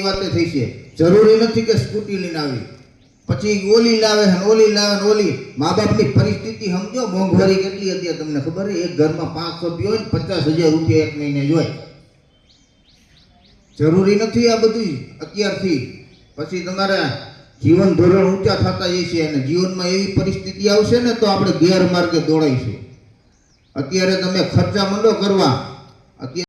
વાતે થઈ છે. જરૂરી નથી કે સ્કૂટી લઈને આવી પછી ઓલી લાવે ને ઓલી લાવે ને ઓલી. મા બાપની પરિસ્થિતિ સમજો. મોંઘવારી કેટલી હતી તમને ખબર છે? એક ઘરમાં 5 સભ્યો હોય ને 50,000 રૂપિયા એક મહિને જોઈએ. જરૂરી નથી આ બધું અત્યારથી. પછી તમારા જીવન ધોરણ ઊંચા થતા જશે અને જીવનમાં એવી પરિસ્થિતિ આવશે ને તો આપણે ગેરમાર્ગે દોડાઈશું. અત્યારે તમે ખર્ચા મંડો કરવા. અત્યારે